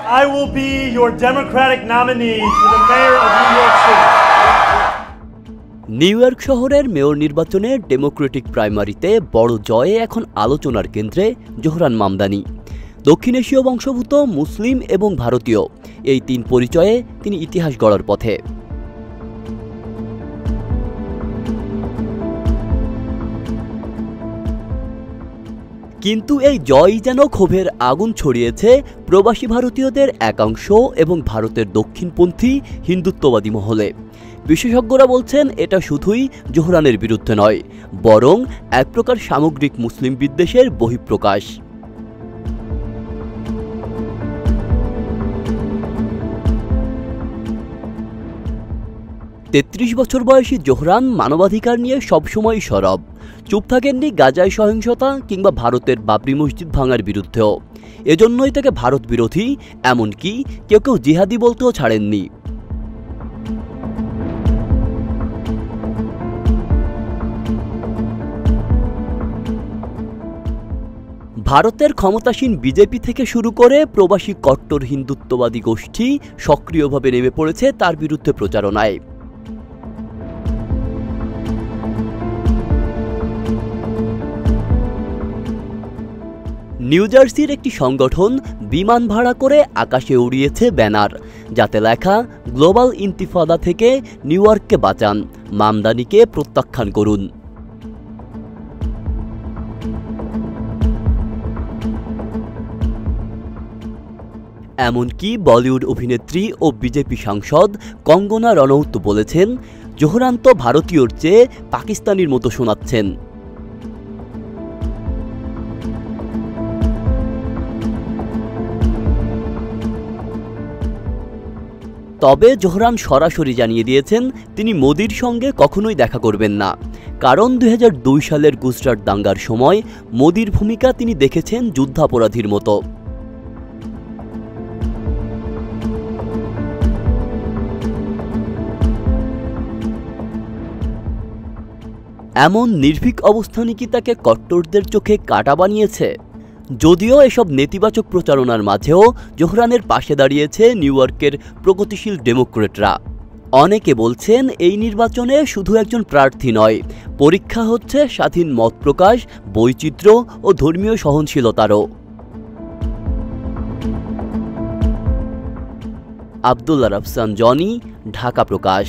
I will be your Democratic nominee for the mayor of New York City. New York শহরের mayor নির্বাচনে Democratic প্রাইমারিতে বড় জয়ে এখন আলোচনার কেন্দ্রে জোহরান মামদানি। দক্ষিণ এশীয় বংশোদ্ভূত মুসলিম এবং ভারতীয় এই তিন পরিচয়ে তিনি ইতিহাস গড়ার পথে। কিন্তু এই জয়ই যেন ক্ষোভের আগুন ছড়িয়েছে প্রবাসী ভারতীয়দের একাংশ এবং ভারতের দক্ষিণপন্থী হিন্দুত্ববাদী মহলে। বিশেষজ্ঞরা বলছেন এটা শুধুই জোহরানের বিরুদ্ধে নয়, বরং এক প্রকার সামগ্রিক মুসলিম বিদ্বেষের বহিঃপ্রকাশ। তেত্রিশ বছর বয়সী জোহরান মানবাধিকার নিয়ে সবসময় সরব। চুপ থাকেননি গাজায় সহিংসতা কিংবা ভারতের বাবরি মসজিদ ভাঙার বিরুদ্ধেও। এজন্যই তাকে ভারত বিরোধী, এমনকি কেউ কেউ জিহাদি বলতেও ছাড়েননি। ভারতের ক্ষমতাসীন বিজেপি থেকে শুরু করে প্রবাসী কট্টর হিন্দুত্ববাদী গোষ্ঠী সক্রিয়ভাবে নেমে পড়েছে তার বিরুদ্ধে প্রচারণায়। নিউ জার্সির একটি সংগঠন বিমান ভাড়া করে আকাশে উড়িয়েছে ব্যানার, যাতে লেখা গ্লোবাল ইন্তিফাদা থেকে নিউ ইয়র্ককে বাঁচান, মামদানিকে প্রত্যাখ্যান করুন। এমনকি বলিউড অভিনেত্রী ও বিজেপি সাংসদ কঙ্গনা রনৌত বলেছেন, জোহরান তো ভারতীয়র চেয়ে পাকিস্তানির মতো শোনাচ্ছেন। তবে জোহরান সরাসরি জানিয়ে দিয়েছেন তিনি মোদির সঙ্গে কখনোই দেখা করবেন না, কারণ 2002 সালের গুজরাট দাঙ্গার সময় মোদির ভূমিকা তিনি দেখেছেন যুদ্ধাপরাধীর মতো। এমন নির্ভীক অবস্থানই কি তাকে কট্টরদের চোখে কাঁটা বানিয়েছে? যদিও এসব নেতিবাচক প্রচারণার মাঝেও জোহরানের পাশে দাঁড়িয়েছে নিউ ইয়র্কের প্রগতিশীল ডেমোক্রেটরা। অনেকে বলছেন এই নির্বাচনে শুধু একজন প্রার্থী নয়, পরীক্ষা হচ্ছে স্বাধীন মত প্রকাশ, বৈচিত্র্য ও ধর্মীয় সহনশীলতারও। আব্দুল্লাহ রাফসান জনি, ঢাকা প্রকাশ।